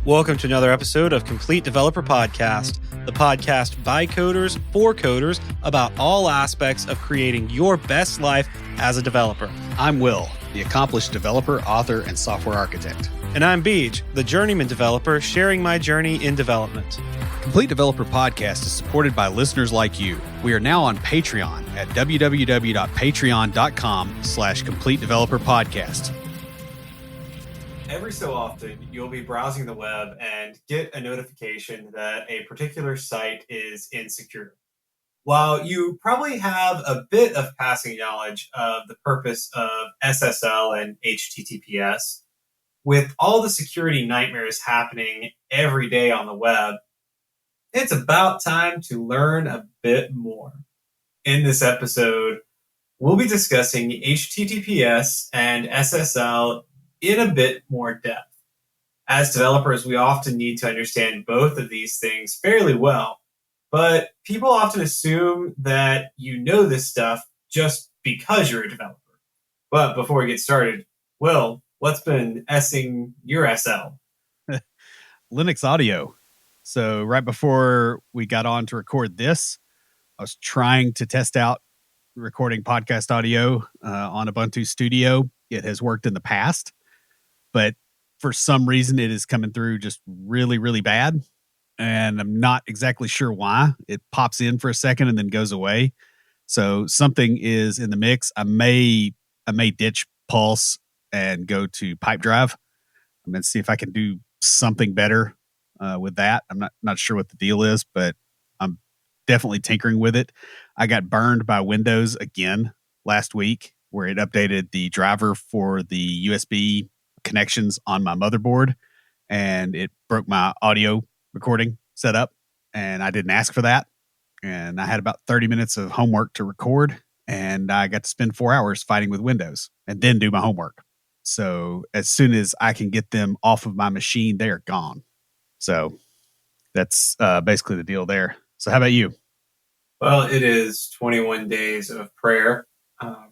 Welcome to another episode of Complete Developer Podcast, the podcast by coders for coders about all aspects of creating your best life as a developer. I'm Will, the accomplished developer, author, and software architect. And I'm Beej, the journeyman developer sharing my journey in development. Complete Developer Podcast is supported by listeners like you. We are now on Patreon at www.patreon.com/Complete Developer Podcast. Every so often, you'll be browsing the web and get a notification that a particular site is insecure. While you probably have a bit of passing knowledge of the purpose of SSL and HTTPS, with all the security nightmares happening every day on the web, it's about time to learn a bit more. In this episode, we'll be discussing HTTPS and SSL in a bit more depth. As developers, we often need to understand both of these things fairly well, but people often assume that you know this stuff just because you're a developer. But before we get started, Will, what's been S-ing your SL? Linux audio. So right before we got on to record this, I was trying to test out recording podcast audio on Ubuntu Studio. It has worked in the past, but for some reason it is coming through just really, really bad. And I'm not exactly sure why. It pops in for a second and then goes away. So something is in the mix. I may ditch Pulse and go to Pipedrive. I'm going to see if I can do something better with that. I'm not sure what the deal is, but I'm definitely tinkering with it. I got burned by Windows again last week, where it updated the driver for the USB connections on my motherboard, and it broke my audio recording setup, and I didn't ask for that. And I had about 30 minutes of homework to record, and I got to spend 4 hours fighting with Windows and then do my homework. So as soon as I can get them off of my machine, they are gone. So that's basically the deal there. So how about you? Well, it is 21 days of prayer.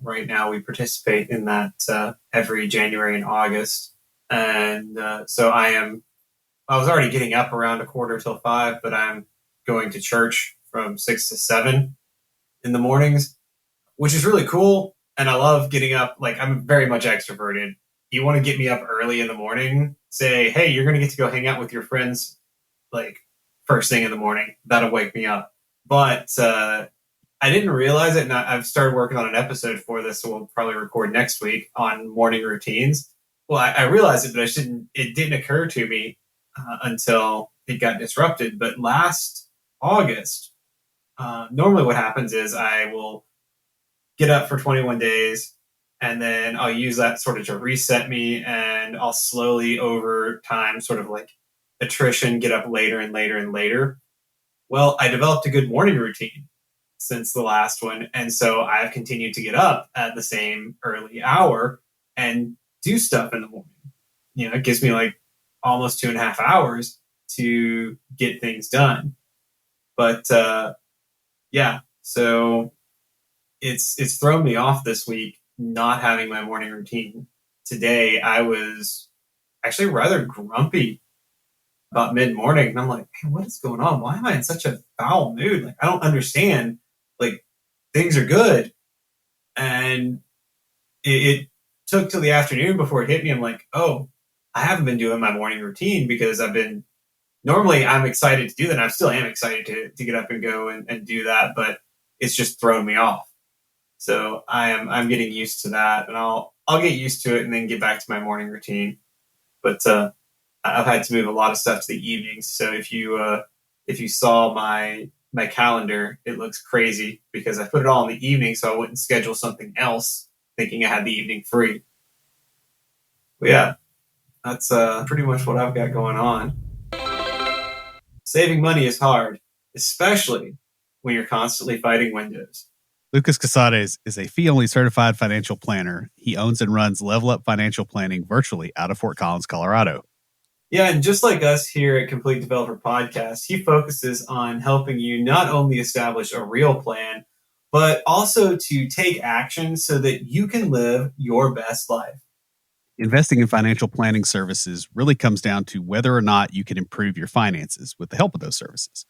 Right now, we participate in that every January and August. And so I was already getting up around 4:45, but I'm going to church from 6 to 7 in the mornings, which is really cool. And I love getting up. Like, I'm very much extroverted. You want to get me up early in the morning, say, hey, you're going to get to go hang out with your friends, like, first thing in the morning. That'll wake me up. But I didn't realize it, and I've started working on an episode for this, so we'll probably record next week on morning routines. Well, I realized it, but it didn't occur to me until it got disrupted. But last August, normally what happens is I will get up for 21 days, and then I'll use that sort of to reset me, and I'll slowly over time, sort of like attrition, get up later and later and later. Well, I developed a good morning routine since the last one, and so I've continued to get up at the same early hour and do stuff in the morning. You know, it gives me like almost 2.5 hours to get things done. But yeah, so it's thrown me off this week not having my morning routine. Today I was actually rather grumpy about mid-morning, and I'm like, man, what is going on? Why am I in such a foul mood? Like, I don't understand. Like, things are good. And it took till the afternoon before it hit me. I'm like, oh, I haven't been doing my morning routine because normally I'm excited to do that. I still am excited to get up and go and do that, but it's just thrown me off. So I'm getting used to that, and I'll get used to it and then get back to my morning routine. But I've had to move a lot of stuff to the evenings. So if you saw my calendar, it looks crazy because I put it all in the evening so I wouldn't schedule something else thinking I had the evening free. But yeah, that's pretty much what I've got going on. Saving money is hard, especially when you're constantly fighting Windows. Lucas Casades is a fee-only certified financial planner. He owns and runs Level Up Financial Planning virtually out of Fort Collins, Colorado. Yeah, and just like us here at Complete Developer Podcast, he focuses on helping you not only establish a real plan, but also to take action so that you can live your best life. Investing in financial planning services really comes down to whether or not you can improve your finances with the help of those services.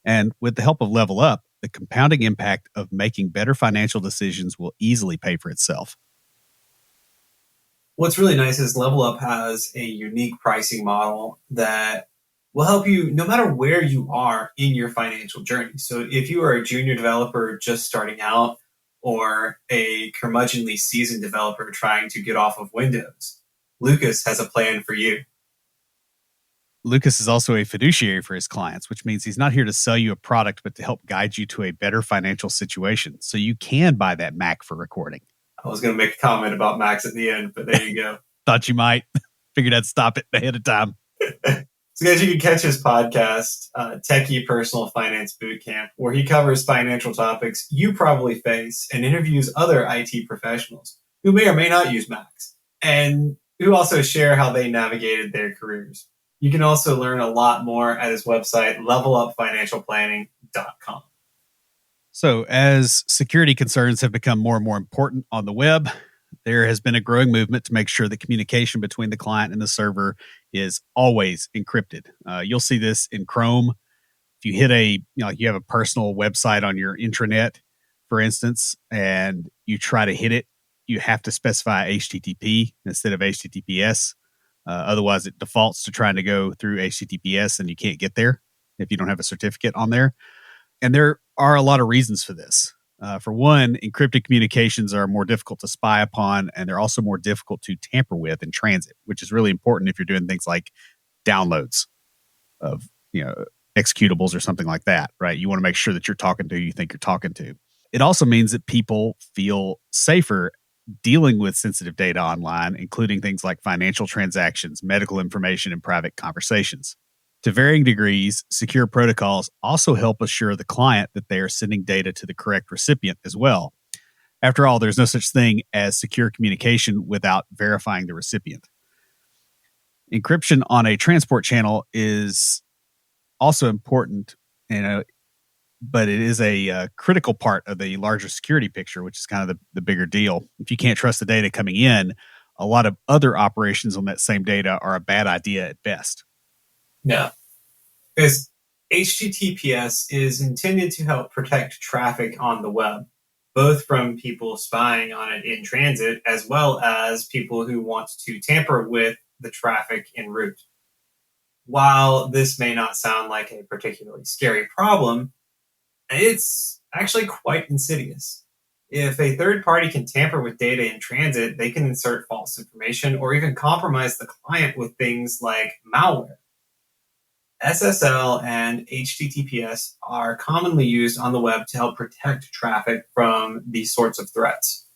And with the help of Level Up, the compounding impact of making better financial decisions will easily pay for itself. What's really nice is Level Up has a unique pricing model that will help you no matter where you are in your financial journey. So if you are a junior developer just starting out or a curmudgeonly seasoned developer trying to get off of Windows, Lucas has a plan for you. Lucas is also a fiduciary for his clients, which means he's not here to sell you a product, but to help guide you to a better financial situation so you can buy that Mac for recording. I was going to make a comment about Macs at the end, but there you go. Thought you might. Figured I'd stop it ahead of time. So, guys, you can catch his podcast, Techie Personal Finance Bootcamp, where he covers financial topics you probably face and interviews other IT professionals who may or may not use Macs and who also share how they navigated their careers. You can also learn a lot more at his website, levelupfinancialplanning.com. So, as security concerns have become more and more important on the web, there has been a growing movement to make sure that communication between the client and the server is always encrypted. You'll see this in Chrome. If you hit you have a personal website on your intranet, for instance, and you try to hit it, you have to specify HTTP instead of HTTPS. Otherwise, it defaults to trying to go through HTTPS and you can't get there if you don't have a certificate on there. And there are a lot of reasons for this. For one, encrypted communications are more difficult to spy upon, and they're also more difficult to tamper with in transit, which is really important if you're doing things like downloads of executables or something like that, right? You want to make sure that you're talking to who you think you're talking to. It also means that people feel safer dealing with sensitive data online, including things like financial transactions, medical information, and private conversations. To varying degrees, secure protocols also help assure the client that they are sending data to the correct recipient as well. After all, there's no such thing as secure communication without verifying the recipient. Encryption on a transport channel is also important, but it is a critical part of the larger security picture, which is kind of the bigger deal. If you can't trust the data coming in, a lot of other operations on that same data are a bad idea at best. Yeah, because HTTPS is intended to help protect traffic on the web, both from people spying on it in transit, as well as people who want to tamper with the traffic en route. While this may not sound like a particularly scary problem, it's actually quite insidious. If a third party can tamper with data in transit, they can insert false information or even compromise the client with things like malware. SSL and HTTPS are commonly used on the web to help protect traffic from these sorts of threats.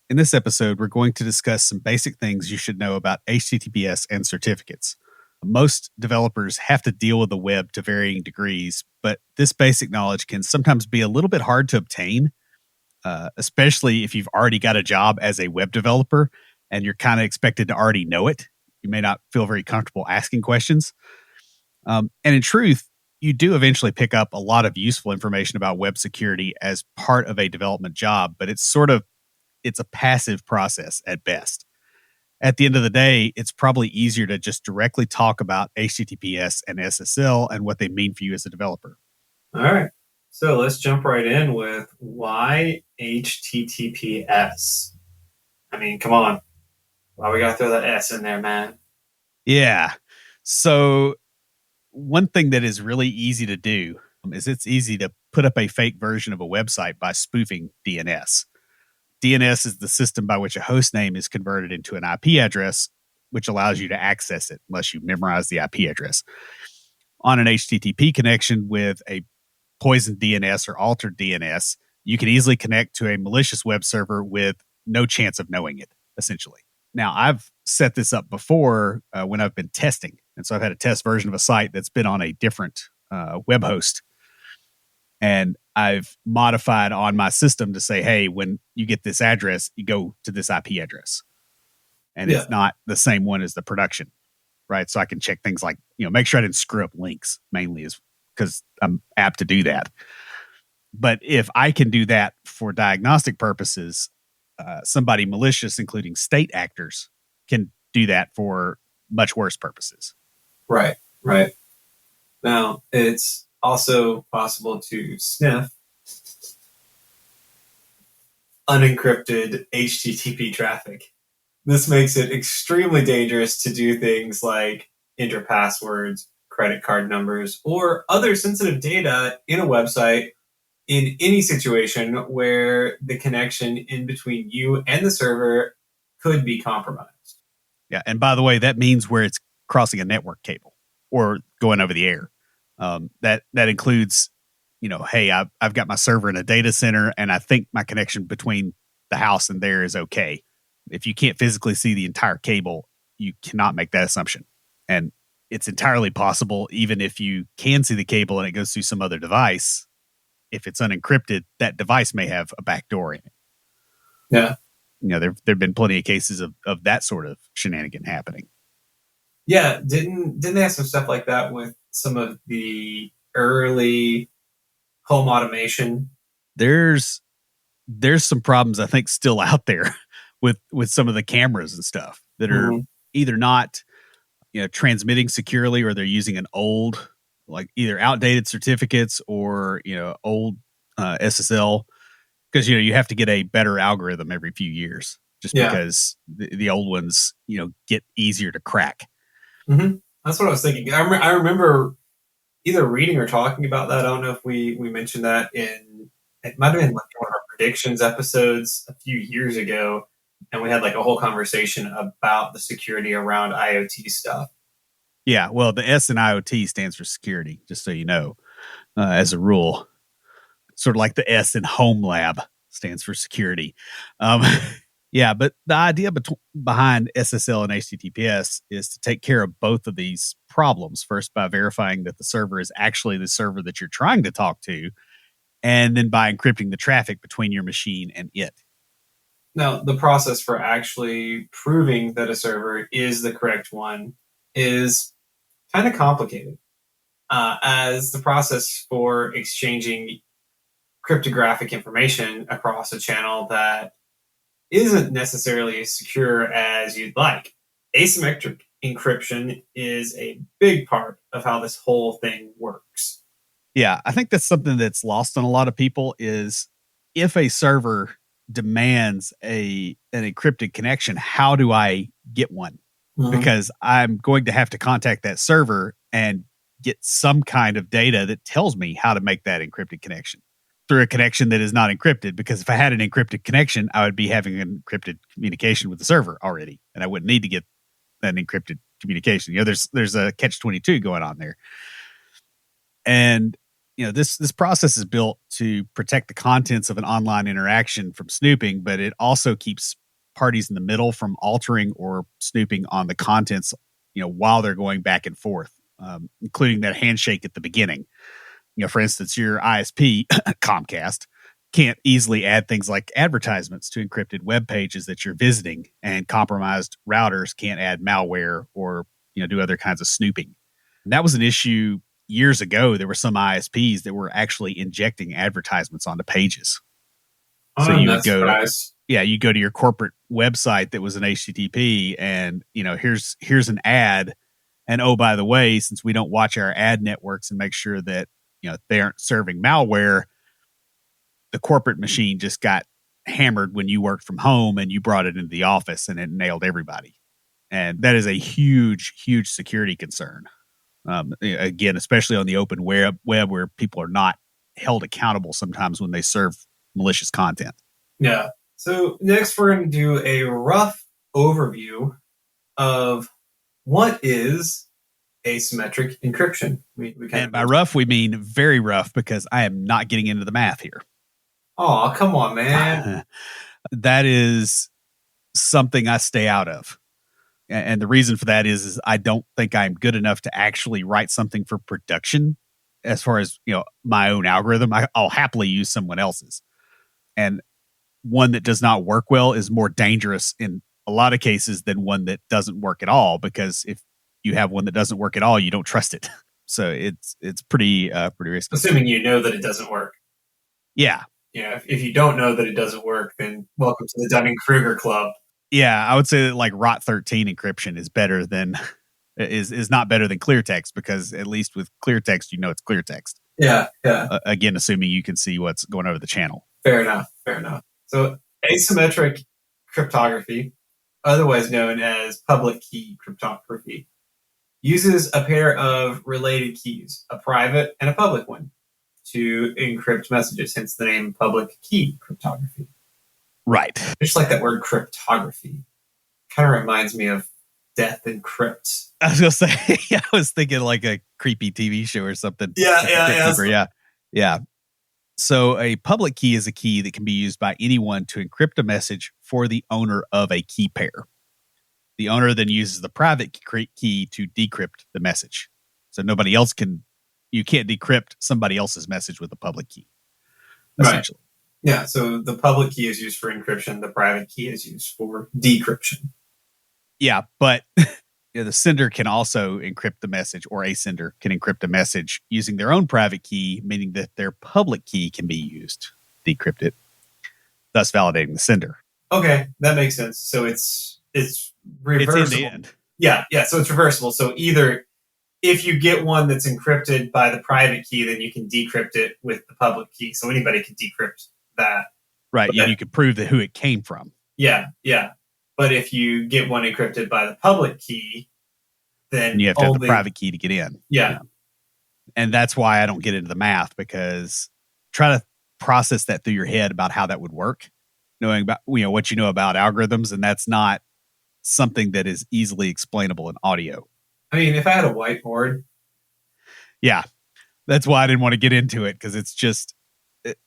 In this episode, we're going to discuss some basic things you should know about HTTPS and certificates. Most developers have to deal with the web to varying degrees, but this basic knowledge can sometimes be a little bit hard to obtain, especially if you've already got a job as a web developer and you're kind of expected to already know it. You may not feel very comfortable asking questions. And in truth, you do eventually pick up a lot of useful information about web security as part of a development job, but it's a passive process at best. At the end of the day, it's probably easier to just directly talk about HTTPS and SSL and what they mean for you as a developer. All right. So let's jump right in with why HTTPS. I mean, come on. Why we got to throw that S in there, man? Yeah. So one thing that is really easy to do is it's easy to put up a fake version of a website by spoofing DNS. DNS is the system by which a host name is converted into an IP address, which allows you to access it unless you memorize the IP address. On an HTTP connection with a poisoned DNS or altered DNS, you can easily connect to a malicious web server with no chance of knowing it, essentially. Now, I've set this up before when I've been testing. And so I've had a test version of a site that's been on a different web host. And I've modified on my system to say, hey, when you get this address, you go to this IP address. And It's not the same one as the production, right? So I can check things like, make sure I didn't screw up links, mainly is because I'm apt to do that. But if I can do that for diagnostic purposes, somebody malicious, including state actors, can do that for much worse purposes. Right, right. Now, it's also possible to sniff unencrypted HTTP traffic. This makes it extremely dangerous to do things like enter passwords, credit card numbers, or other sensitive data in a website in any situation where the connection in between you and the server could be compromised. Yeah, and by the way, that means where it's crossing a network cable or going over the air. That includes, hey, I've got my server in a data center, and I think my connection between the house and there is okay. If you can't physically see the entire cable, you cannot make that assumption. And it's entirely possible, even if you can see the cable and it goes through some other device, if it's unencrypted, that device may have a backdoor in it. Yeah. There've been plenty of cases of that sort of shenanigan happening. Yeah, didn't they have some stuff like that with some of the early home automation? There's some problems I think still out there with some of the cameras and stuff that are either not transmitting securely, or they're using an old, like either outdated certificates or old SSL, because you have to get a better algorithm every few years just because the old ones get easier to crack. Mm-hmm. That's what I was thinking. I remember either reading or talking about that. I don't know if we mentioned that it might have been like one of our predictions episodes a few years ago, and we had like a whole conversation about the security around IoT stuff. Yeah, well, the S in IoT stands for security, just so you know, as a rule. Sort of like the S in Home Lab stands for security. Yeah, but the idea behind SSL and HTTPS is to take care of both of these problems. First, by verifying that the server is actually the server that you're trying to talk to, and then by encrypting the traffic between your machine and it. Now, the process for actually proving that a server is the correct one is kind of complicated, as the process for exchanging cryptographic information across a channel that isn't necessarily as secure as you'd like. Asymmetric encryption is a big part of how this whole thing works. Yeah, I think that's something that's lost on a lot of people is if a server demands an encrypted connection, how do I get one? Mm-hmm. Because I'm going to have to contact that server and get some kind of data that tells me how to make that encrypted connection through a connection that is not encrypted. Because if I had an encrypted connection, I would be having an encrypted communication with the server already, and I wouldn't need to get an encrypted communication. There's a catch-22 going on there. And this process is built to protect the contents of an online interaction from snooping, but it also keeps parties in the middle from altering or snooping on the contents, while they're going back and forth, including that handshake at the beginning. For instance, your ISP, Comcast, can't easily add things like advertisements to encrypted web pages that you're visiting, and compromised routers can't add malware or do other kinds of snooping. And that was an issue years ago. There were some ISPs that were actually injecting advertisements onto pages. So you would go you go to your corporate website that was an HTTP, and here's an ad, and oh, by the way, since we don't watch our ad networks and make sure that they aren't serving malware, the corporate machine just got hammered when you worked from home and you brought it into the office, and it nailed everybody. And that is a huge security concern. Again, especially on the open web where people are not held accountable sometimes when they serve malicious content. Yeah. So next we're going to do a rough overview of what is asymmetric encryption. And by rough, we mean very rough, because I am not getting into the math here. Oh, come on, man. That is something I stay out of. And the reason for that is I don't think I'm good enough to actually write something for production. As far as, my own algorithm, I'll happily use someone else's. And one that does not work well is more dangerous in a lot of cases than one that doesn't work at all, because if you have one that doesn't work at all, you don't trust it. So it's pretty risky. Assuming that it doesn't work. Yeah. if you don't know that it doesn't work, then welcome to the Dunning-Kruger Club. Yeah, I would say that like ROT13 encryption is better than is not better than clear text, because at least with clear text, it's clear text. Yeah, yeah. Again, assuming you can see what's going over the channel. Fair enough. Fair enough. So asymmetric cryptography, otherwise known as public key cryptography, uses a pair of related keys, a private and a public one, to encrypt messages, hence the name public key cryptography. Right. Just like that word cryptography. Kind of reminds me of Death and Crypt. I was going to say, I was thinking like a creepy TV show or something. Yeah. So a public key is a key that can be used by anyone to encrypt a message for the owner of a key pair. The owner then uses the private key to decrypt the message. So nobody else you can't decrypt somebody else's message with a public key, essentially. Right. Yeah, so the public key is used for encryption. The private key is used for decryption. Yeah, but the sender can also encrypt the message, or a sender can encrypt a message using their own private key, meaning that their public key can be used to decrypt it, thus validating the sender. Okay, that makes sense. So it's reversible. It's end-to-end. Yeah, so it's reversible. So either if you get one that's encrypted by the private key, then you can decrypt it with the public key. So anybody can decrypt that. Right, and you can prove who it came from. Yeah. But if you get one encrypted by the public key, then you have to have the private key to get in. Yeah. And that's why I don't get into the math, because try to process that through your head about how that would work, knowing about what you know about algorithms, and that's not something that is easily explainable in audio. I mean, if I had a whiteboard. Yeah. That's why I didn't want to get into it, because it's just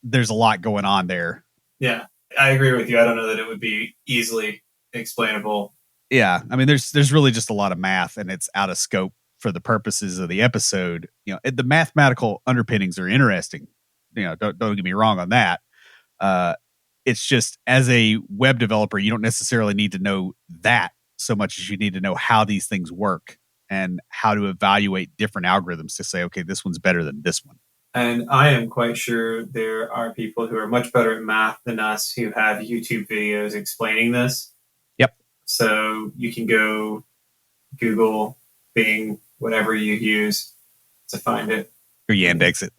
there's a lot going on there. Yeah. I agree with you. I don't know that it would be easily explainable. Yeah, I mean, there's really just a lot of math, and it's out of scope for the purposes of the episode. The mathematical underpinnings are interesting. Don't get me wrong on that. It's just, as a web developer, you don't necessarily need to know that so much as you need to know how these things work and how to evaluate different algorithms to say, okay, this one's better than this one. And I am quite sure there are people who are much better at math than us who have YouTube videos explaining this. So you can go Google, Bing, whatever you use to find it. Or Yandex it.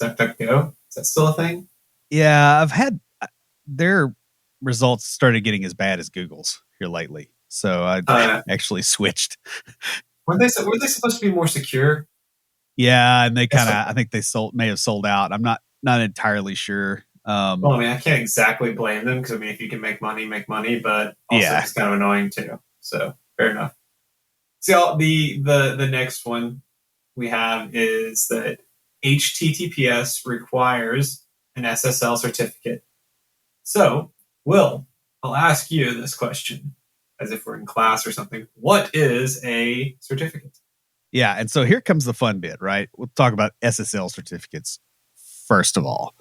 DuckDuckGo. Is that still a thing? Yeah, I've had their results started getting as bad as Google's here lately. So I actually switched. Were they supposed to be more secure? Yeah, and they I think they may have sold out. I'm not entirely sure. Well, I mean, I can't exactly blame them, because I mean, if you can make money, but also it's kind of annoying too. So fair enough. So the next one we have is that HTTPS requires an SSL certificate. So, Will, I'll ask you this question, as if we're in class or something. What is a certificate? Yeah, and so here comes the fun bit, right? We'll talk about SSL certificates first of all.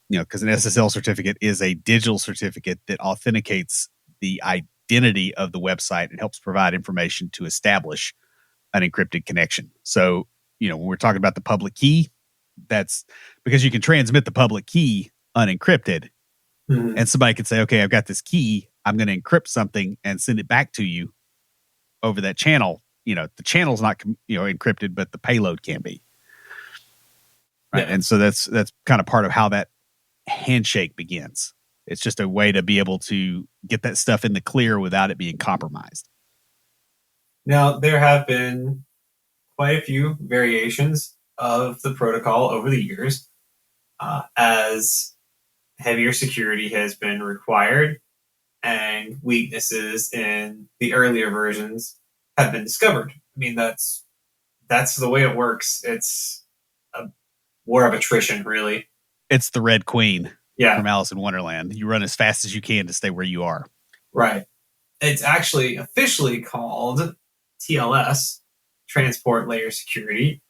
Because an SSL certificate is a digital certificate that authenticates the identity of the website and helps provide information to establish an encrypted connection. So, when we're talking about the public key, that's because you can transmit the public key unencrypted. Mm-hmm. And somebody could say, okay, I've got this key. I'm going to encrypt something and send it back to you over that channel. The channel's not, encrypted, but the payload can be. Right. Yeah. And so that's kind of part of how that handshake begins. It's just a way to be able to get that stuff in the clear without it being compromised. Now, there have been quite a few variations of the protocol over the years, as heavier security has been required and weaknesses in the earlier versions have been discovered. I mean, that's the way it works. It's a war of attrition, really. It's the Red Queen from Alice in Wonderland. You run as fast as you can to stay where you are. Right. It's actually officially called TLS, Transport Layer Security,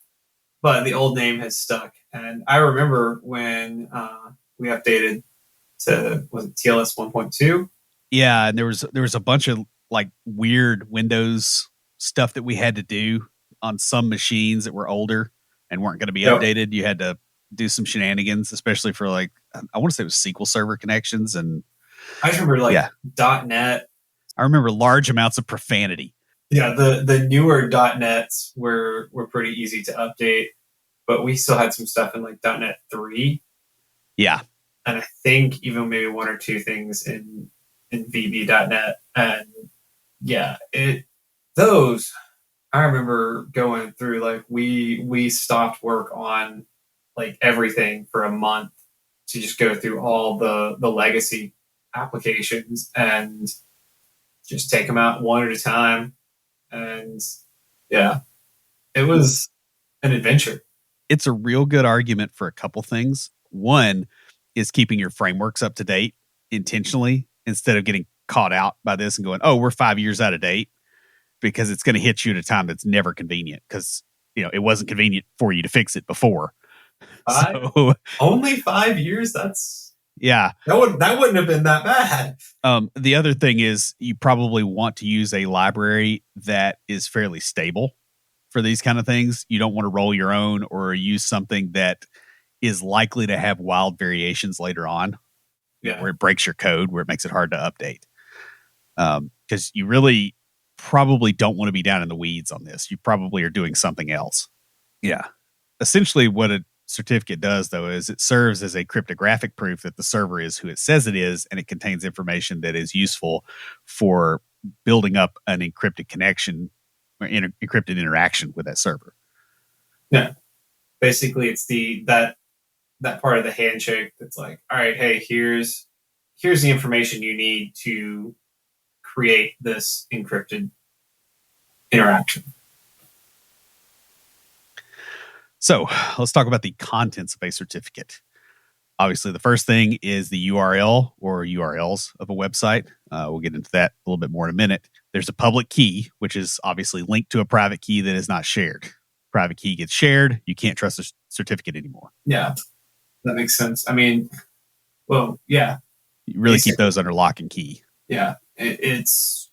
but the old name has stuck. And I remember when we updated to, was it TLS 1.2? Yeah, and there was a bunch of like weird Windows stuff that we had to do on some machines that were older and weren't going to be updated. You had to do some shenanigans, especially for like, I want to say it was SQL Server connections. And I just remember like yeah, .NET. I remember large amounts of profanity. Yeah, the newer .NETs were pretty easy to update, but we still had some stuff in like .NET 3. Yeah. And I think even maybe one or two things in VB.NET. And yeah, those I remember going through, like we stopped work on like everything for a month to just go through all the legacy applications and just take them out one at a time. And yeah, it was an adventure. It's a real good argument for a couple things. One is keeping your frameworks up to date intentionally instead of getting caught out by this and going, oh, we're 5 years out of date, because it's going to hit you at a time that's never convenient, because it wasn't convenient for you to fix it before. So only 5 years. That's yeah. That wouldn't have been that bad. The other thing is you probably want to use a library that is fairly stable for these kind of things. You don't want to roll your own or use something that is likely to have wild variations later on, where it breaks your code, where it makes it hard to update. Because you really probably don't want to be down in the weeds on this. You probably are doing something else. Yeah. Essentially what a certificate does, though, is it serves as a cryptographic proof that the server is who it says it is, and it contains information that is useful for building up an encrypted connection or encrypted interaction with that server. Yeah. Basically, it's that part of the handshake that's like, all right, hey, here's the information you need to create this encrypted interaction. So let's talk about the contents of a certificate. Obviously, the first thing is the URL or URLs of a website. We'll get into that a little bit more in a minute. There's a public key, which is obviously linked to a private key that is not shared. Private key gets shared, you can't trust a certificate anymore. Yeah, that makes sense. I mean, well, yeah. You really keep those under lock and key. Yeah, it's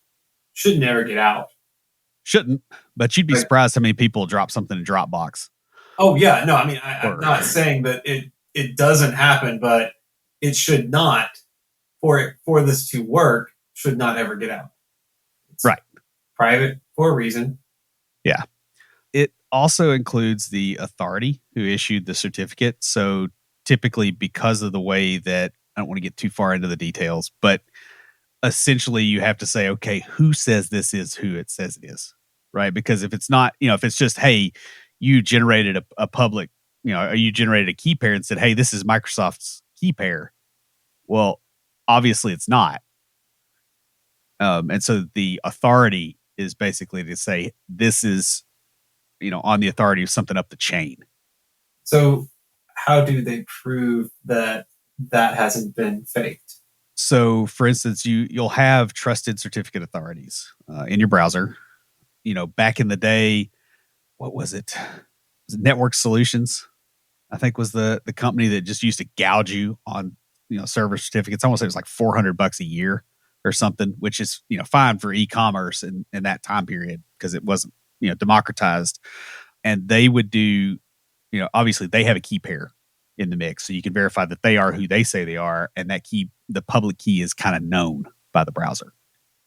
should never get out. Shouldn't, but you'd be surprised how many people drop something in Dropbox. Oh, yeah. No, I mean, I'm not saying that it doesn't happen, but it should not, for this to work, should not ever get out. It's right. Private for a reason. Yeah. It also includes the authority who issued the certificate. So typically, because of the way that, I don't want to get too far into the details, but essentially you have to say, okay, who says this is who it says it is, right? Because if it's not, if it's just, hey, you generated a public, or you generated a key pair and said, hey, this is Microsoft's key pair. Well, obviously it's not. And so the authority is basically to say, this is, on the authority of something up the chain. So how do they prove that hasn't been faked? So, for instance, you'll have trusted certificate authorities in your browser. Back in the day, what was it? Was it Network Solutions? I think was the company that just used to gouge you on server certificates. I want to say it was like $400 a year or something, which is fine for e-commerce in that time period because it wasn't democratized. And they would do obviously they have a key pair in the mix, so you can verify that they are who they say they are, and that key, the public key, is kind of known by the browser,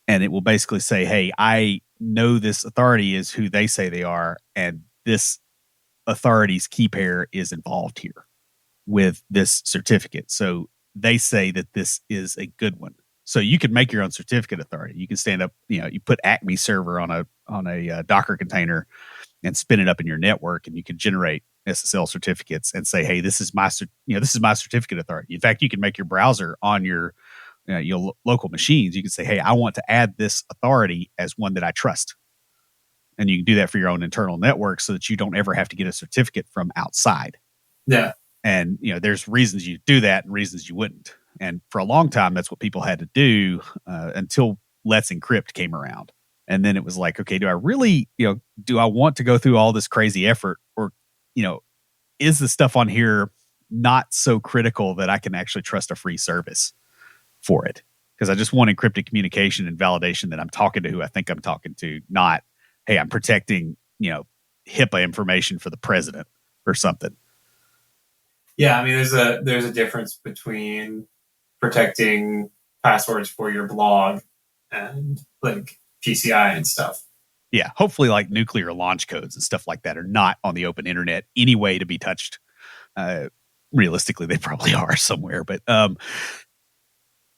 and it will basically say, hey, I know this authority is who they say they are, and this authority's key pair is involved here with this certificate, so they say that this is a good one. So you can make your own certificate authority. You can stand up, you put Acme server on a Docker container and spin it up in your network, and you can generate SSL certificates and say, hey, this is my certificate authority. In fact, you can make your browser on your local machines. You can say, hey, I want to add this authority as one that I trust. And you can do that for your own internal network so that you don't ever have to get a certificate from outside. Yeah. And, there's reasons you do that and reasons you wouldn't. And for a long time, that's what people had to do until Let's Encrypt came around. And then it was like, okay, do I really, do I want to go through all this crazy effort, or, is the stuff on here not so critical that I can actually trust a free service for it? Because I just want encrypted communication and validation that I'm talking to who I think I'm talking to, not, hey, I'm protecting, HIPAA information for the president or something. Yeah, I mean, there's a difference between protecting passwords for your blog and like PCI and stuff. Yeah, hopefully like nuclear launch codes and stuff like that are not on the open internet anyway to be touched. Realistically, they probably are somewhere, but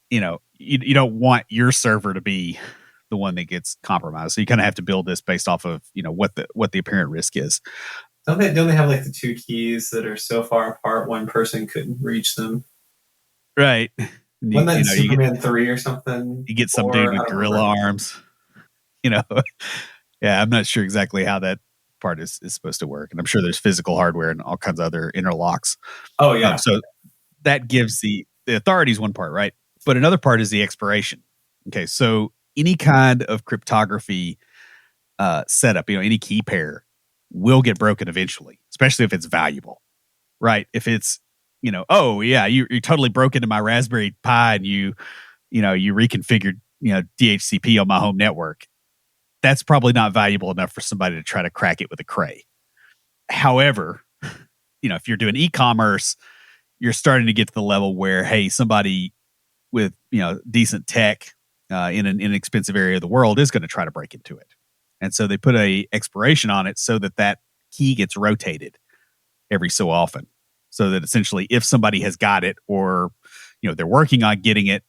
you don't want your server to be the one that gets compromised. So you kind of have to build this based off of what the apparent risk is. Don't they have like the two keys that are so far apart one person couldn't reach them? Right. Wasn't that Superman 3 or something? You get some dude with gorilla remember. arms. Yeah, I'm not sure exactly how that part is supposed to work. And I'm sure there's physical hardware and all kinds of other interlocks. Oh, yeah. So that gives the authorities one part, right? But another part is the expiration. Okay, so any kind of cryptography setup, any key pair will get broken eventually, especially if it's valuable, right? If it's, oh yeah, you totally broke into my Raspberry Pi and you reconfigured, DHCP on my home network. That's probably not valuable enough for somebody to try to crack it with a cray. However, if you're doing e-commerce, you're starting to get to the level where, hey, somebody with decent tech in an inexpensive area of the world is going to try to break into it, and so they put a expiration on it so that key gets rotated every so often, so that essentially if somebody has got it or they're working on getting it,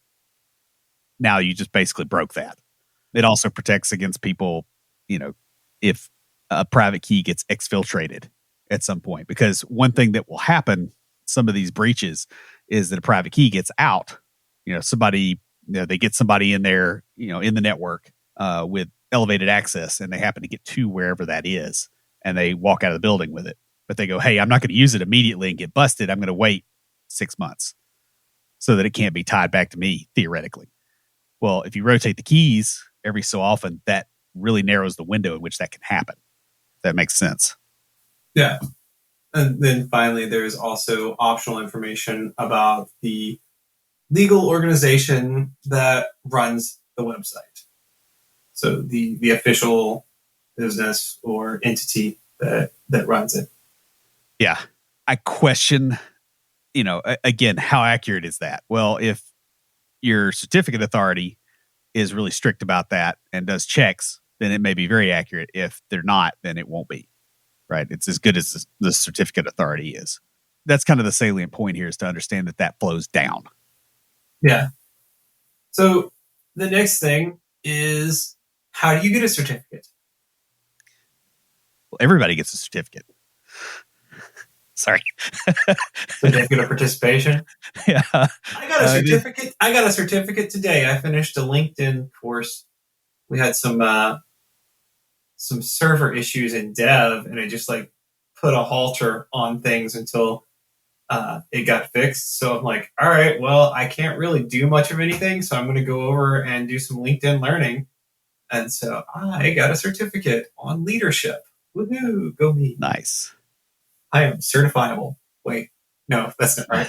now you just basically broke that. It also protects against people, if a private key gets exfiltrated at some point, because one thing that will happen some of these breaches is that a private key gets out. Somebody, they get somebody in there, in the network with elevated access, and they happen to get to wherever that is, and they walk out of the building with it. But they go, hey, I'm not going to use it immediately and get busted. I'm going to wait 6 months so that it can't be tied back to me, theoretically. Well, if you rotate the keys every so often, that really narrows the window in which that can happen. If that makes sense. Yeah. And then finally, there's also optional information about the legal organization that runs the website. So the official business or entity that runs it. Yeah. I question, again, how accurate is that? Well, if your certificate authority is really strict about that and does checks, then it may be very accurate. If they're not, then it won't be. Right? It's as good as the certificate authority is. That's kind of the salient point here, is to understand that flows down. Yeah. So the next thing is, how do you get a certificate? Well, everybody gets a certificate. Sorry. Certificate of participation? Yeah. I got a certificate. I got a certificate today. I finished a LinkedIn course. We had some server issues in dev, and I just put a halter on things until it got fixed. So I'm like, all right, well, I can't really do much of anything, so I'm going to go over and do some LinkedIn learning. And so I got a certificate on leadership. Woohoo, go me. Nice. I am certifiable. Wait, no, that's not right.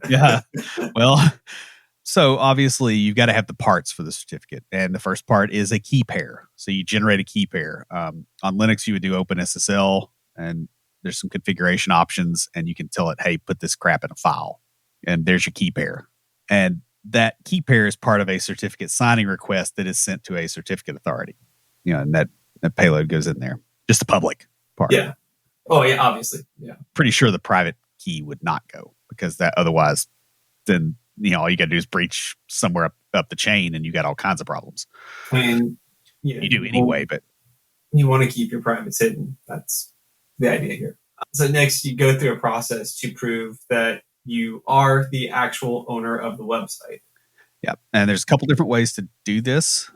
Yeah. Well, so obviously you've got to have the parts for the certificate. And the first part is a key pair. So you generate a key pair. On Linux, you would do OpenSSL, and there's some configuration options, and you can tell it, hey, put this crap in a file. And there's your key pair. And that key pair is part of a certificate signing request that is sent to a certificate authority. And that payload goes in there. Just the public part. Yeah. Oh, yeah, obviously. Yeah. Pretty sure the private key would not go, because that otherwise, then, all you got to do is breach somewhere up the chain, and you got all kinds of problems. I mean, you do anyway, but you want to keep your privates hidden. That's the idea here. So next, you go through a process to prove that you are the actual owner of the website. Yeah. And there's a couple different ways to do this.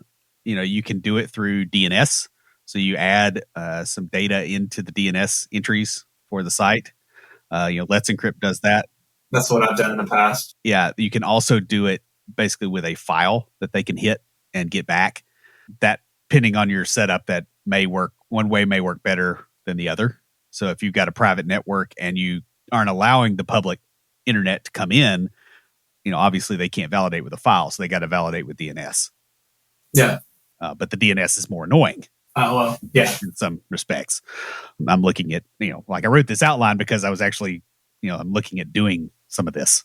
You can do it through DNS. So you add some data into the DNS entries for the site. Let's Encrypt does that. That's what I've done in the past. Yeah. You can also do it basically with a file that they can hit and get back. That, depending on your setup, that may work. One way may work better than the other. So if you've got a private network and you aren't allowing the public internet to come in, obviously they can't validate with a file. So they got to validate with DNS. Yeah. But the DNS is more annoying. Oh, well, yeah. In some respects, I'm looking at, like I wrote this outline because I was actually, I'm looking at doing some of this.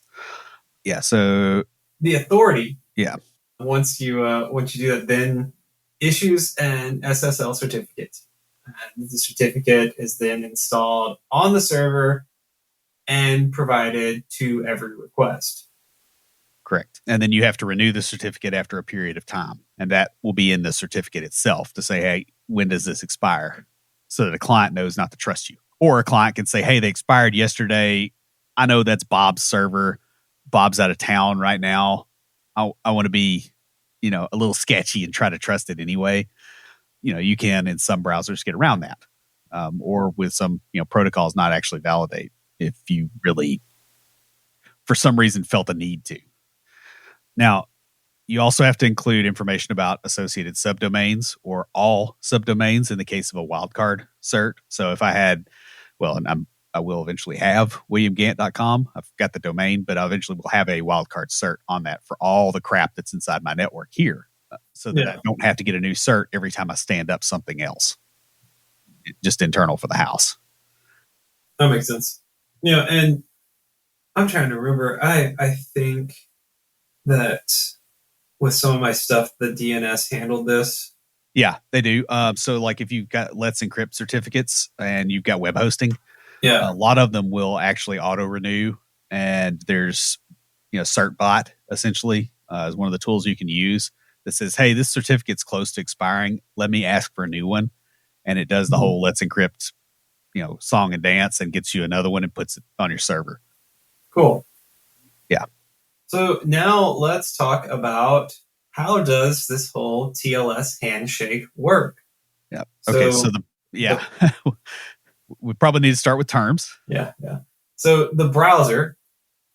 Yeah. So The authority, yeah, once you do that, then issues an SSL certificate. And the certificate is then installed on the server and provided to every request. correct. And then you have to renew the certificate after a period of time. And that will be in the certificate itself to say, hey, when does this expire? So that a client knows not to trust you. Or a client can say, hey, they expired yesterday. I know that's Bob's server. Bob's out of town right now. I want to be, a little sketchy and try to trust it anyway. You can in some browsers get around that. Or with some, protocols not actually validate if you really, for some reason, felt a need to. Now, you also have to include information about associated subdomains or all subdomains in the case of a wildcard cert. So if I had, and I will eventually have williamgant.com. I've got the domain, but I eventually will have a wildcard cert on that for all the crap that's inside my network here, so that I don't have to get a new cert every time I stand up something else. Just internal for the house. That makes sense. And I'm trying to remember. I think that with some of my stuff, the DNS handled this. Yeah, they do. So like if you've got Let's Encrypt certificates and you've got web hosting, a lot of them will actually auto renew. And there's, CertBot essentially is one of the tools you can use that says, hey, this certificate's close to expiring. Let me ask for a new one. And it does the whole Let's Encrypt, song and dance and gets you another one and puts it on your server. Cool. Yeah. So now let's talk about how does this whole TLS handshake work? Yeah. Okay. So we probably need to start with terms. Yeah. So the browser,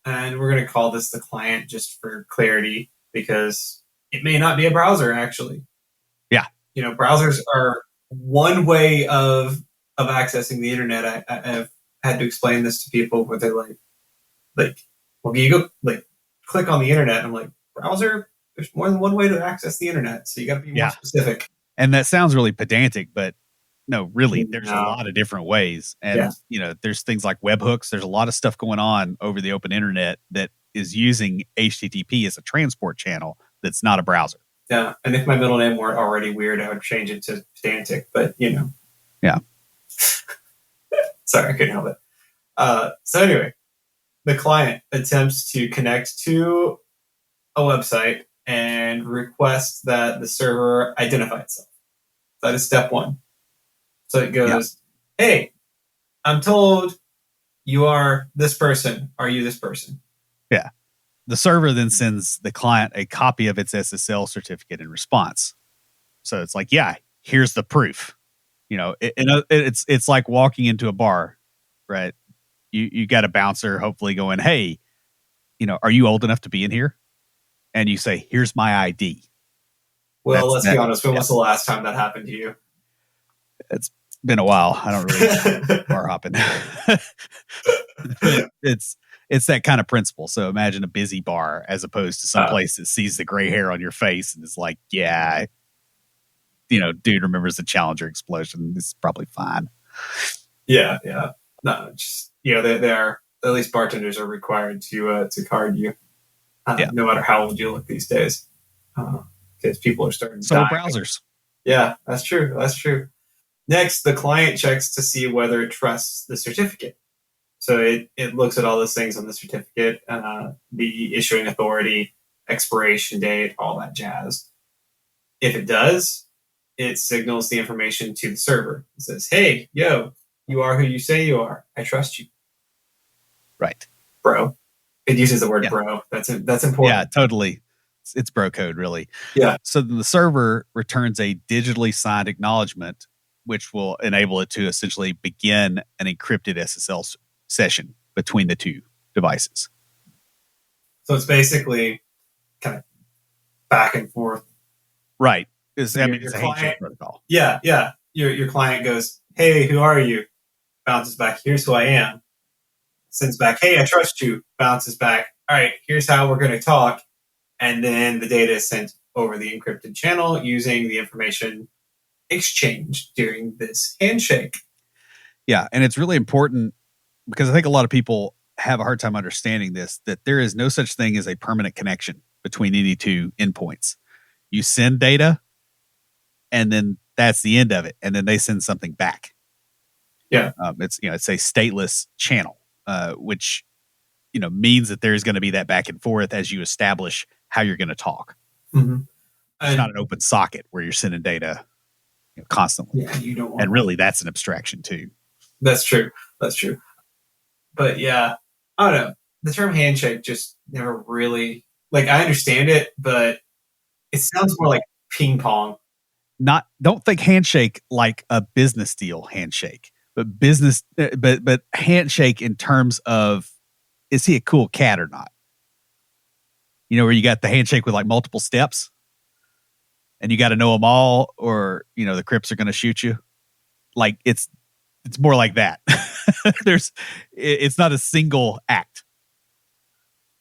and we're going to call this the client just for clarity, because it may not be a browser actually. Yeah. Browsers are one way of accessing the internet. I've had to explain this to people where they're like, well, you go click on the internet. I'm like, browser, there's more than one way to access the internet. So you got to be more specific. And that sounds really pedantic, but no, really, there's a lot of different ways. And, there's things like webhooks. There's a lot of stuff going on over the open internet that is using HTTP as a transport channel that's not a browser. Yeah. And if my middle name weren't already weird, I would change it to pedantic, but Yeah. Sorry, I couldn't help it. So anyway, the client attempts to connect to a website and requests that the server identify itself. That is step one. So it goes, hey, I'm told you are this person. Are you this person? Yeah. The server then sends the client a copy of its SSL certificate in response. So it's like, yeah, here's the proof. It's like walking into a bar, right? You got a bouncer hopefully going, hey, are you old enough to be in here? And you say, here's my ID. Well, let's be honest. When was the last time that happened to you? It's been a while. I don't really bar hopping. It's that kind of principle. So imagine a busy bar as opposed to some place that sees the gray hair on your face and is like, yeah, dude remembers the Challenger explosion. This is probably fine. Yeah. No, just they are, at least bartenders are required to card you, no matter how old you look these days, because people are starting to die. Browsers. Yeah, that's true. Next, the client checks to see whether it trusts the certificate. So it looks at all those things on the certificate, the issuing authority, expiration date, all that jazz. If it does, it signals the information to the server. It says, hey, yo, you are who you say you are. I trust you. Right. Bro. It uses the word bro. That's important. Yeah, totally. It's bro code, really. Yeah. So the server returns a digitally signed acknowledgement, which will enable it to essentially begin an encrypted SSL session between the two devices. So it's basically kind of back and forth. Right. It's a client, handshake protocol. Yeah. Your client goes, hey, who are you? Bounces back, here's who I am. Sends back, hey, I trust you. Bounces back, all right, here's how we're going to talk. And then the data is sent over the encrypted channel using the information exchanged during this handshake. Yeah, and it's really important because I think a lot of people have a hard time understanding this, that there is no such thing as a permanent connection between any two endpoints. You send data, and then that's the end of it, and then they send something back. Yeah. It's a stateless channel, which means that there's going to be that back and forth as you establish how you're going to talk. Mm-hmm. It's not an open socket where you're sending data constantly. Yeah, you don't want and really, that's an abstraction too. That's true. But yeah, I don't know. The term handshake just never really, like, I understand it, but it sounds more like ping pong. Don't think handshake like a business deal handshake, but handshake in terms of, is he a cool cat or not? Where you got the handshake with like multiple steps and you got to know them all, or, the Crips are going to shoot you. Like it's more like that. It's not a single act.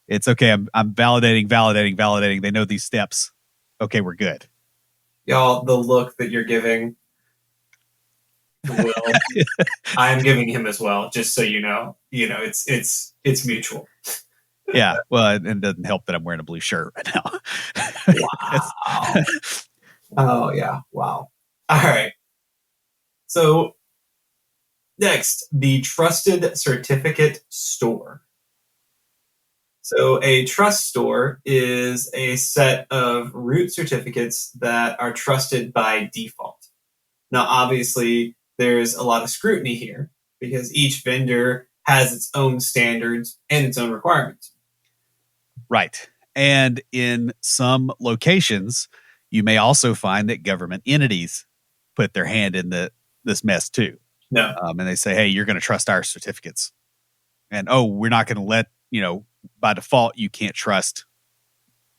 It's okay. I'm validating. They know these steps. Okay, we're good. Y'all, the look that you're giving to Will, I am giving him as well. Just so you know, it's mutual. Yeah. Well, it doesn't help that I'm wearing a blue shirt right now. Wow. Oh yeah. Wow. All right. So next, the trusted certificate store. So a trust store is a set of root certificates that are trusted by default. Now, obviously, there's a lot of scrutiny here because each vendor has its own standards and its own requirements. Right. And in some locations, you may also find that government entities put their hand in this mess too. No. And they say, hey, you're going to trust our certificates. And, we're not going to let, by default, you can't trust,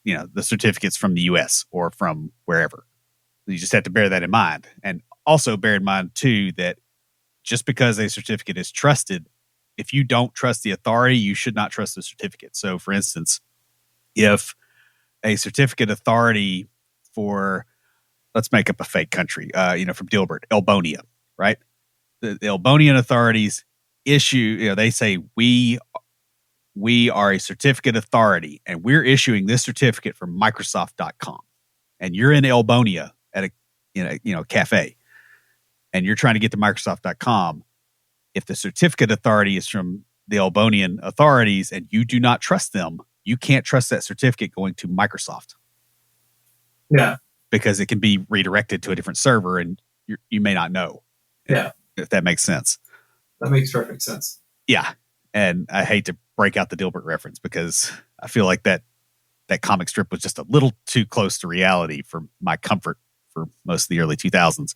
the certificates from the US or from wherever. You just have to bear that in mind. And also bear in mind too, that just because a certificate is trusted, if you don't trust the authority, you should not trust the certificate. So for instance, if a certificate authority for, let's make up a fake country, from Dilbert, Elbonia, right? The Elbonian authorities issue, they say, we are a certificate authority and we're issuing this certificate from Microsoft.com. And you're in Elbonia at a cafe and you're trying to get to Microsoft.com. If the certificate authority is from the Elbonian authorities and you do not trust them, you can't trust that certificate going to Microsoft. Yeah. Because it can be redirected to a different server and you may not know. Yeah. If that makes sense. That makes perfect sense. Yeah. And I hate to break out the Dilbert reference because I feel like that comic strip was just a little too close to reality for my comfort for most of the early 2000s.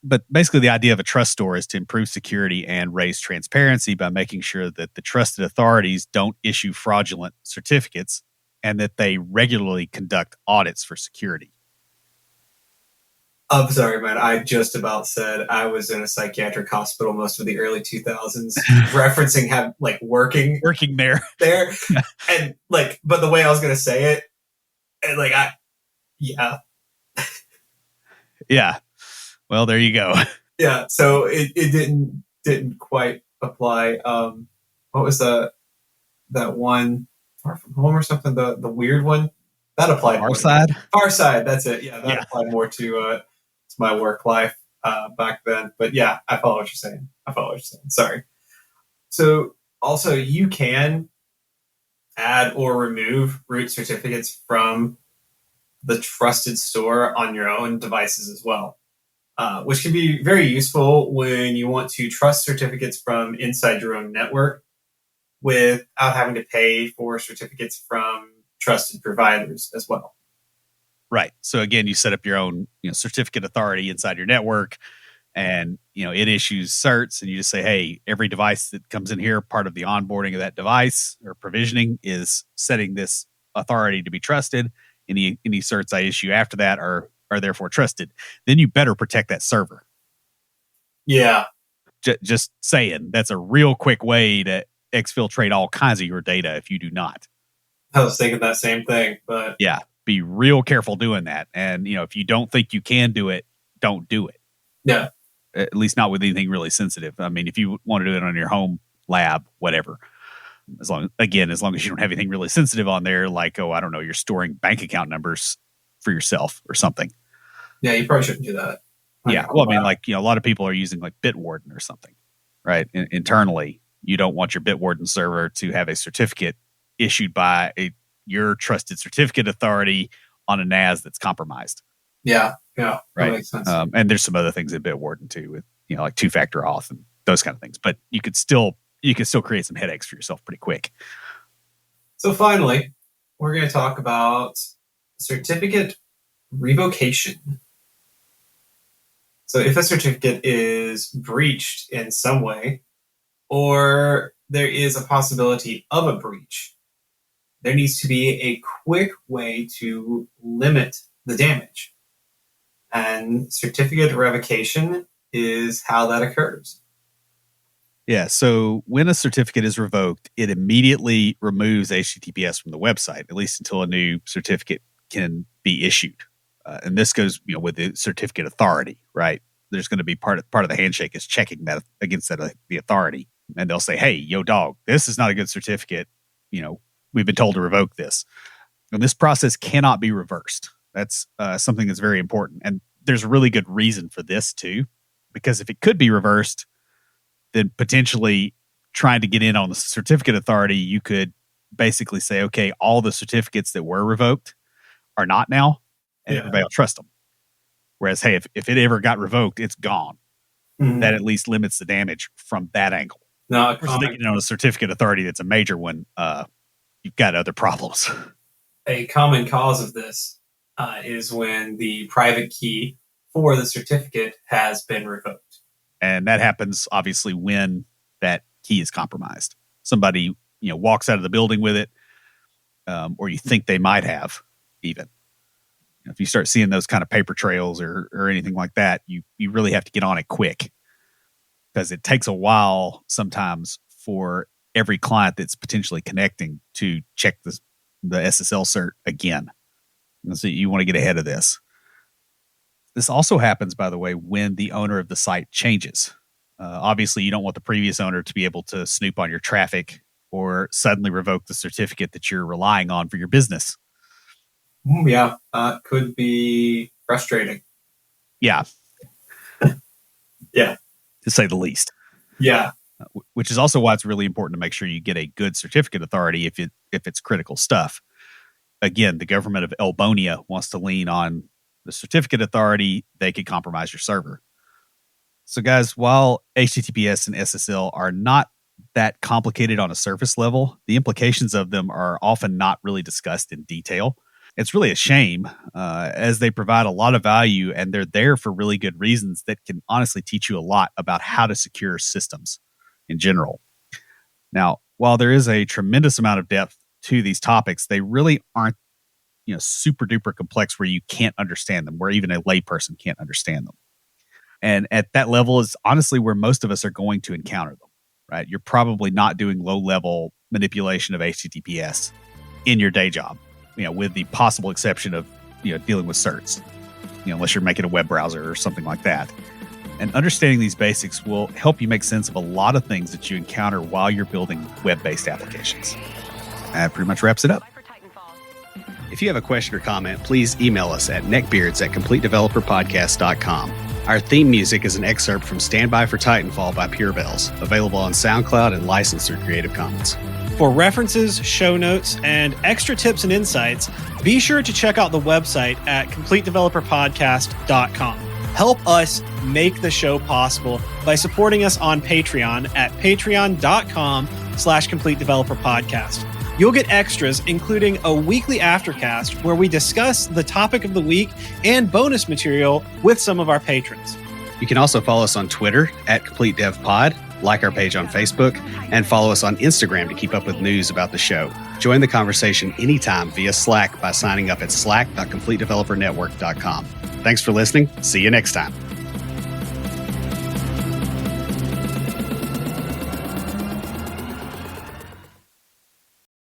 But basically the idea of a trust store is to improve security and raise transparency by making sure that the trusted authorities don't issue fraudulent certificates and that they regularly conduct audits for security. I'm sorry, man. I just about said I was in a psychiatric hospital most of the early 2000s, referencing working there. And but the way I was going to say it, and yeah. Yeah. Well, there you go. Yeah. So it didn't quite apply. What was that one, Far From Home or something? The weird one that applied. Far Side. Far Side. That's it. Yeah. That applied more to my work life back then. But yeah, I follow what you're saying. Sorry. So also you can add or remove root certificates from the trusted store on your own devices as well, which can be very useful when you want to trust certificates from inside your own network without having to pay for certificates from trusted providers as well. Right. So again, you set up your own certificate authority inside your network and it issues certs and you just say, hey, every device that comes in here, part of the onboarding of that device or provisioning is setting this authority to be trusted. Any certs I issue after that are therefore trusted. Then you better protect that server. Yeah. Just saying, that's a real quick way to exfiltrate all kinds of your data if you do not. I was thinking that same thing, but yeah, be real careful doing that. And if you don't think you can do it, don't do it. Yeah. At least not with anything really sensitive. I mean, if you want to do it on your home lab, whatever. As long as you don't have anything really sensitive on there, like, I don't know, you're storing bank account numbers for yourself or something. Yeah, you probably shouldn't do that. Yeah. Well, I mean, like, a lot of people are using like Bitwarden or something, right? Internally, you don't want your Bitwarden server to have a certificate issued by your trusted certificate authority on a NAS that's compromised. Yeah. Right. That makes sense. And there's some other things in Bitwarden too, with like two-factor auth and those kind of things. But you could still create some headaches for yourself pretty quick. So finally, we're going to talk about certificate revocation. So if a certificate is breached in some way, or there is a possibility of a breach, there needs to be a quick way to limit the damage. And certificate revocation is how that occurs. Yeah, so when a certificate is revoked, it immediately removes HTTPS from the website, at least until a new certificate can be issued. And this goes, with the certificate authority, right? There's going to be part of the handshake is checking that against the authority, and they'll say, "Hey, yo, dog, this is not a good certificate. We've been told to revoke this." And this process cannot be reversed. That's something that's very important, and there's a really good reason for this too, because if it could be reversed, then potentially trying to get in on the certificate authority, you could basically say, okay, all the certificates that were revoked are not now, and everybody will trust them. Whereas, hey, if it ever got revoked, it's gone. Mm-hmm. That at least limits the damage from that angle. No, of course, thinking on a certificate authority that's a major one, you've got other problems. A common cause of this is when the private key for the certificate has been revoked. And that happens, obviously, when that key is compromised. Somebody, walks out of the building with it, or you think they might have, even. If you start seeing those kind of paper trails or anything like that, you really have to get on it quick, because it takes a while sometimes for every client that's potentially connecting to check the SSL cert again. And so you want to get ahead of this. This also happens, by the way, when the owner of the site changes. Obviously, you don't want the previous owner to be able to snoop on your traffic or suddenly revoke the certificate that you're relying on for your business. Yeah, could be frustrating. Yeah. Yeah. To say the least. Yeah. Which is also why it's really important to make sure you get a good certificate authority if it's critical stuff. Again, the government of Elbonia wants to lean on the certificate authority. They could compromise your server. So guys, while HTTPS and SSL are not that complicated on a surface level, the implications of them are often not really discussed in detail. It's really a shame, as they provide a lot of value, and they're there for really good reasons that can honestly teach you a lot about how to secure systems in general. Now, while there is a tremendous amount of depth to these topics, they really aren't, super duper complex where you can't understand them, where even a layperson can't understand them. And at that level is honestly where most of us are going to encounter them, right? You're probably not doing low-level manipulation of HTTPS in your day job, with the possible exception of, dealing with certs, unless you're making a web browser or something like that. And understanding these basics will help you make sense of a lot of things that you encounter while you're building web-based applications. That pretty much wraps it up. If you have a question or comment, please email us at neckbeards@completedeveloperpodcast.com. Our theme music is an excerpt from Stand By for Titanfall by Pure Bells, available on SoundCloud and licensed through Creative Commons. For references, show notes, and extra tips and insights, be sure to check out the website at completedeveloperpodcast.com. Help us make the show possible by supporting us on Patreon at patreon.com/completedeveloperpodcast. You'll get extras, including a weekly aftercast where we discuss the topic of the week and bonus material with some of our patrons. You can also follow us on Twitter at CompleteDevPod, like our page on Facebook, and follow us on Instagram to keep up with news about the show. Join the conversation anytime via Slack by signing up at slack.completedevelopernetwork.com. Thanks for listening. See you next time.